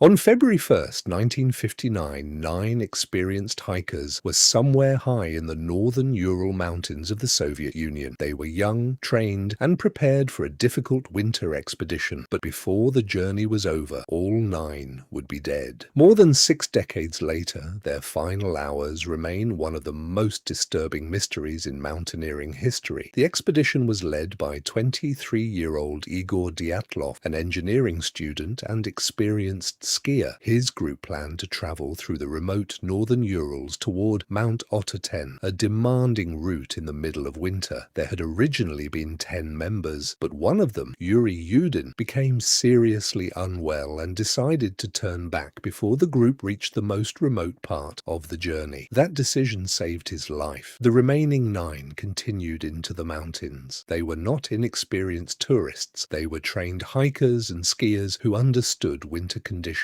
On February 1st, 1959, 9 experienced hikers were somewhere high in the northern Ural mountains of the Soviet Union. They were young, trained, and prepared for a difficult winter expedition, but before the journey was over, all 9 would be dead. More than 6 decades later, their final hours remain one of the most disturbing mysteries in mountaineering history. The expedition was led by 23-year-old Igor Dyatlov, an engineering student and experienced skier. His group planned to travel through the remote northern Urals toward Mount Otter-10, a demanding route in the middle of winter. There had originally been 10 members, but one of them, Yuri Yudin, became seriously unwell and decided to turn back before the group reached the most remote part of the journey. That decision saved his life. The remaining 9 continued into the mountains. They were not inexperienced tourists. They were trained hikers and skiers who understood winter conditions.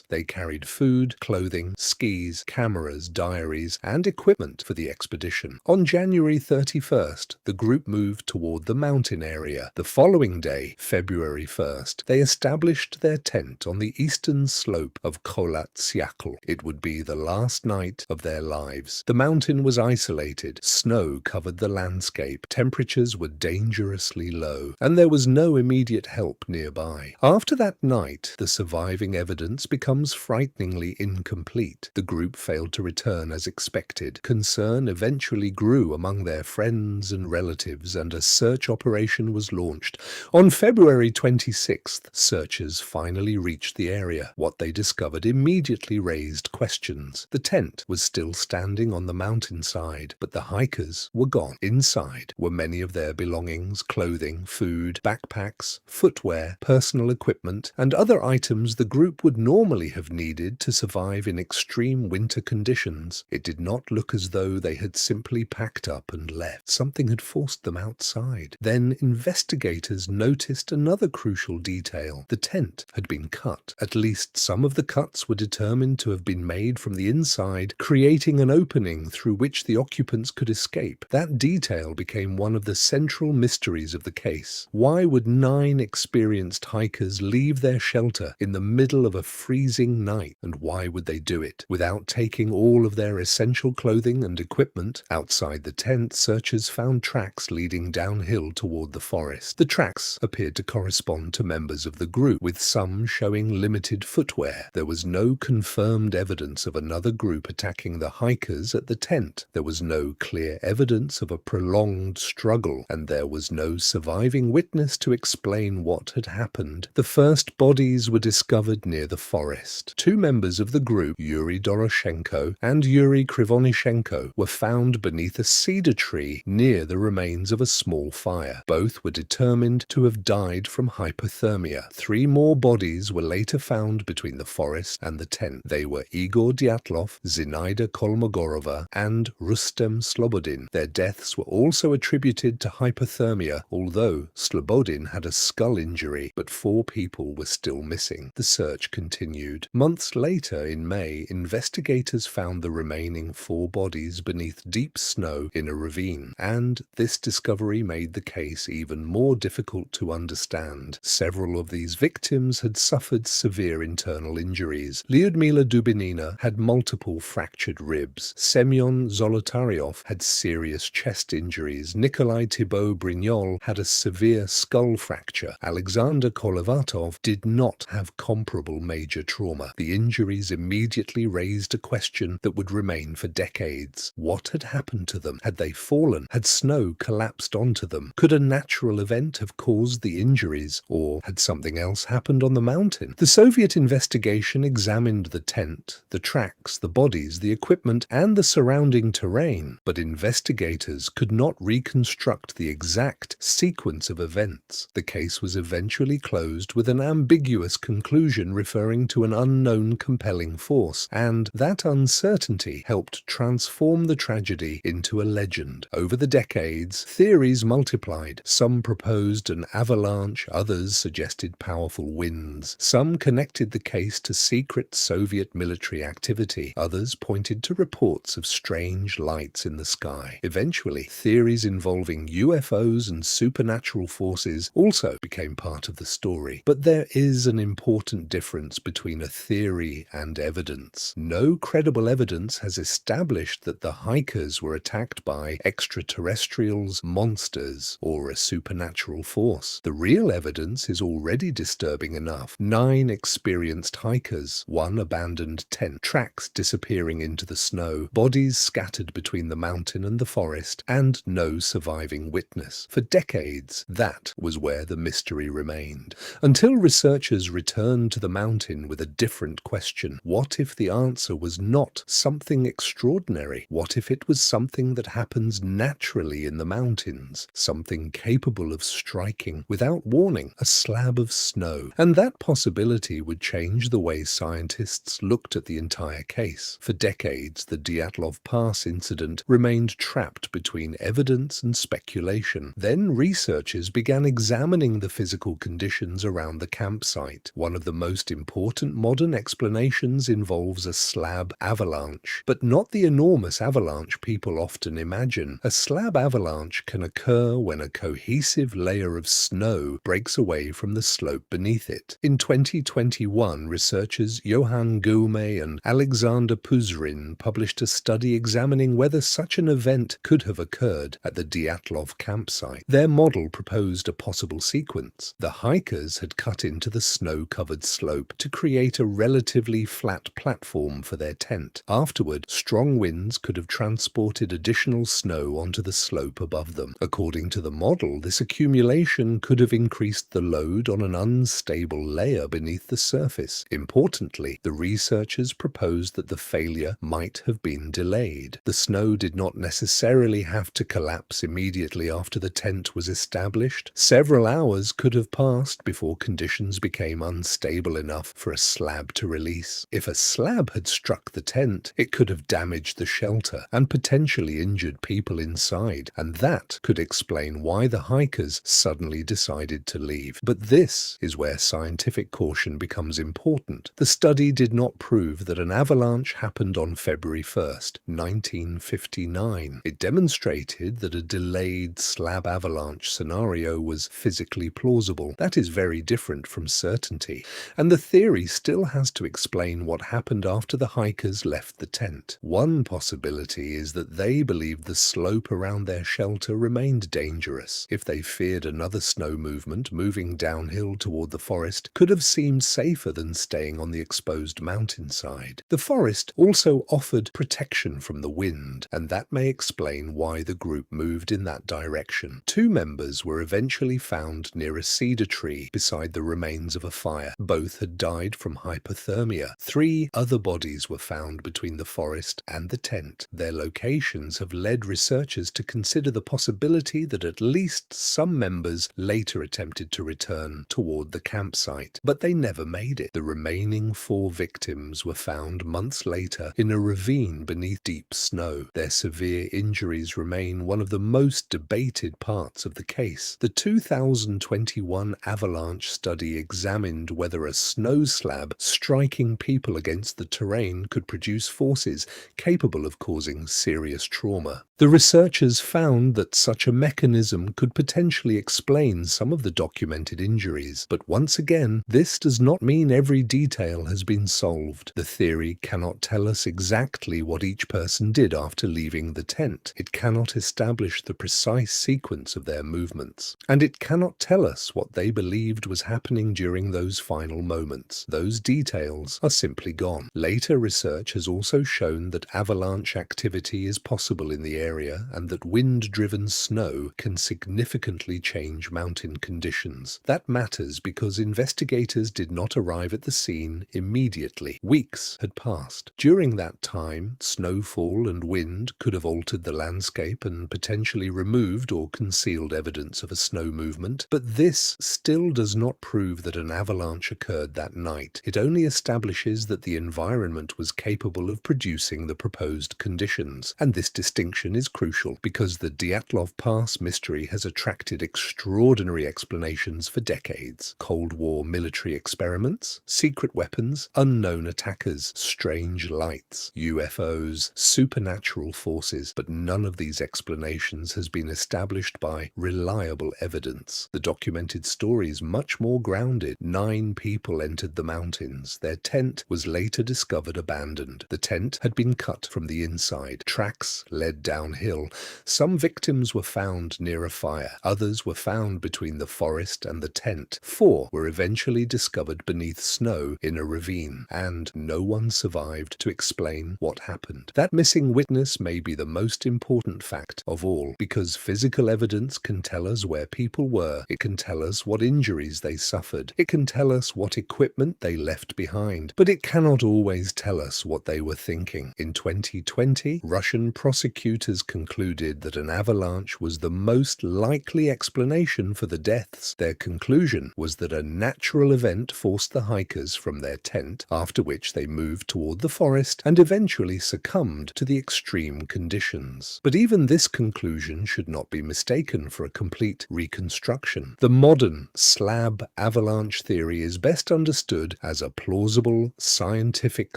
They carried food, clothing, skis, cameras, diaries, and equipment for the expedition. On January 31st, the group moved toward the mountain area. The following day, February 1st, they established their tent on the eastern slope of Kholat Syakhl. It would be the last night of their lives. The mountain was isolated, snow covered the landscape, temperatures were dangerously low, and there was no immediate help nearby. After that night, the surviving evidence becomes frighteningly incomplete. The group failed to return as expected. Concern eventually grew among their friends and relatives, and a search operation was launched. On February 26th, searchers finally reached the area. What they discovered immediately raised questions. The tent was still standing on the mountainside, but the hikers were gone. Inside were many of their belongings, clothing, food, backpacks, footwear, personal equipment, and other items the group would normally have needed to survive in extreme winter conditions. It did not look as though they had simply packed up and left. Something had forced them outside. Then investigators noticed another crucial detail. The tent had been cut. At least some of the cuts were determined to have been made from the inside, creating an opening through which the occupants could escape. That detail became one of the central mysteries of the case. Why would 9 experienced hikers leave their shelter in the middle of a freezing night, and why would they do it without taking all of their essential clothing and equipment? Outside the tent, searchers found tracks leading downhill toward the forest. The tracks appeared to correspond to members of the group, with some showing limited footwear. There was no confirmed evidence of another group attacking the hikers at the tent. There was no clear evidence of a prolonged struggle, and there was no surviving witness to explain what had happened. The first bodies were discovered near the forest. 2 members of the group, Yuri Doroshenko and Yuri Krivonishenko, were found beneath a cedar tree near the remains of a small fire. Both were determined to have died from hypothermia. 3 more bodies were later found between the forest and the tent. They were Igor Dyatlov, Zinaida Kolmogorova, and Rustem Slobodin. Their deaths were also attributed to hypothermia, although Slobodin had a skull injury, but 4 people were still missing. The search continued. Months later, in May, investigators found the remaining 4 bodies beneath deep snow in a ravine, and this discovery made the case even more difficult to understand. Several of these victims had suffered severe internal injuries. Lyudmila Dubinina had multiple fractured ribs. Semyon Zolotaryov had serious chest injuries. Nikolai Thibault-Brignol had a severe skull fracture. Alexander Kolevatov did not have comparable major trauma. The injuries immediately raised a question that would remain for decades. What had happened to them? Had they fallen? Had snow collapsed onto them? Could a natural event have caused the injuries, or had something else happened on the mountain? The Soviet investigation examined the tent, the tracks, the bodies, the equipment, and the surrounding terrain, but investigators could not reconstruct the exact sequence of events. The case was eventually closed with an ambiguous conclusion referring to an unknown compelling force, and that uncertainty helped transform the tragedy into a legend. Over the decades, theories multiplied. Some proposed an avalanche, others suggested powerful winds. Some connected the case to secret Soviet military activity. Others pointed to reports of strange lights in the sky. Eventually, theories involving UFOs and supernatural forces also became part of the story. But there is an important difference difference between a theory and evidence. No credible evidence has established that the hikers were attacked by extraterrestrials, monsters, or a supernatural force. The real evidence is already disturbing enough. 9 experienced hikers, 1 abandoned tent, tracks disappearing into the snow, bodies scattered between the mountain and the forest, and no surviving witness. For decades, that was where the mystery remained. Until researchers returned to the mountain with a different question. What if the answer was not something extraordinary? What if it was something that happens naturally in the mountains? Something capable of striking, without warning, a slab of snow. And that possibility would change the way scientists looked at the entire case. For decades, the Dyatlov Pass Incident remained trapped between evidence and speculation. Then researchers began examining the physical conditions around the campsite. One of the most important modern explanations involves a slab avalanche, but not the enormous avalanche people often imagine. A slab avalanche can occur when a cohesive layer of snow breaks away from the slope beneath it. In 2021, researchers Johann Gaume and Alexander Puzrin published a study examining whether such an event could have occurred at the Dyatlov campsite. Their model proposed a possible sequence. The hikers had cut into the snow-covered slope to create a relatively flat platform for their tent. Afterward, strong winds could have transported additional snow onto the slope above them. According to the model, this accumulation could have increased the load on an unstable layer beneath the surface. Importantly, the researchers proposed that the failure might have been delayed. The snow did not necessarily have to collapse immediately after the tent was established. Several hours could have passed before conditions became unstable enough for a slab to release. If a slab had struck the tent, it could have damaged the shelter and potentially injured people inside, and that could explain why the hikers suddenly decided to leave. But this is where scientific caution becomes important. The study did not prove that an avalanche happened on February 1st, 1959. It demonstrated that a delayed slab avalanche scenario was physically plausible. That is very different from certainty, and the theory still has to explain what happened after the hikers left the tent. One possibility is that they believed the slope around their shelter remained dangerous. If they feared another snow movement moving downhill toward the forest could have seemed safer than staying on the exposed mountainside. The forest also offered protection from the wind, and that may explain why the group moved in that direction. 2 members were eventually found near a cedar tree beside the remains of a fire. Both had died from hypothermia. 3 other bodies were found between the forest and the tent. Their locations have led researchers to consider the possibility that at least some members later attempted to return toward the campsite, but they never made it. The remaining 4 victims were found months later in a ravine beneath deep snow. Their severe injuries remain one of the most debated parts of the case. The 2021 avalanche study examined whether a snow slab striking people against the terrain could produce forces capable of causing serious trauma. The researchers found that such a mechanism could potentially explain some of the documented injuries, but once again, this does not mean every detail has been solved. The theory cannot tell us exactly what each person did after leaving the tent. It cannot establish the precise sequence of their movements, and it cannot tell us what they believed was happening during those final moments. Those details are simply gone. Later research has also shown that avalanche activity is possible in the area and that wind-driven snow can significantly change mountain conditions. That matters because investigators did not arrive at the scene immediately. Weeks had passed. During that time, snowfall and wind could have altered the landscape and potentially removed or concealed evidence of a snow movement, but this still does not prove that an avalanche occurred that night. It only establishes that the environment was capable of producing the proposed conditions, and this distinction question is crucial because the Dyatlov Pass mystery has attracted extraordinary explanations for decades. Cold War military experiments, secret weapons, unknown attackers, strange lights, UFOs, supernatural forces, but none of these explanations has been established by reliable evidence. The documented story is much more grounded. 9 people entered the mountains. Their tent was later discovered abandoned. The tent had been cut from the inside. Tracks led downhill. Some victims were found near a fire. Others were found between the forest and the tent. 4 were eventually discovered beneath snow in a ravine, and no one survived to explain what happened. That missing witness may be the most important fact of all, because physical evidence can tell us where people were. It can tell us what injuries they suffered. It can tell us what equipment they left behind. But it cannot always tell us what they were thinking. In 2020, Russian prosecutors concluded that an avalanche was the most likely explanation for the deaths. Their conclusion was that a natural event forced the hikers from their tent, after which they moved toward the forest and eventually succumbed to the extreme conditions. But even this conclusion should not be mistaken for a complete reconstruction. The modern slab avalanche theory is best understood as a plausible scientific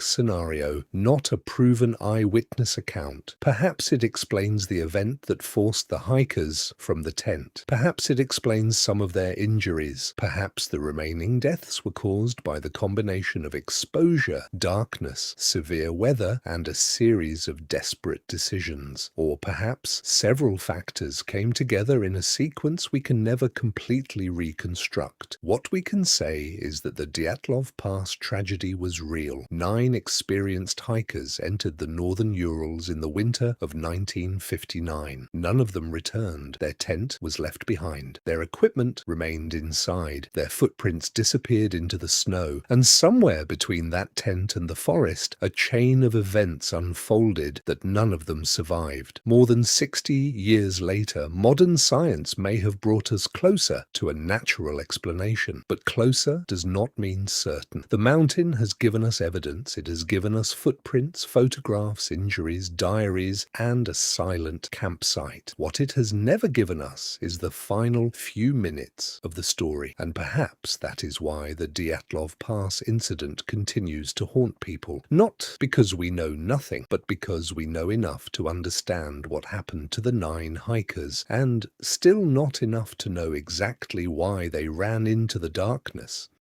scenario, not a proven eyewitness account. Perhaps it explains the event that forced the hikers from the tent. Perhaps it explains some of their injuries. Perhaps the remaining deaths were caused by the combination of exposure, darkness, severe weather, and a series of desperate decisions. Or perhaps several factors came together in a sequence we can never completely reconstruct. What we can say is that the Dyatlov Pass tragedy was real. 9 experienced hikers entered the northern Urals in the winter of 1959. None of them returned. Their tent was left behind. Their equipment remained inside. Their footprints disappeared into the snow, and somewhere between that tent and the forest, a chain of events unfolded that none of them survived. More than 60 years later, modern science may have brought us closer to a natural explanation, but closer does not mean certain. The mountain has given us evidence. It has given us footprints, photographs, injuries, diaries, and a silent campsite. What it has never given us is the final few minutes of the story, and perhaps that is why the Dyatlov Pass incident continues to haunt people. Not because we know nothing, but because we know enough to understand what happened to the 9 hikers, and still not enough to know exactly why they ran into the darkness.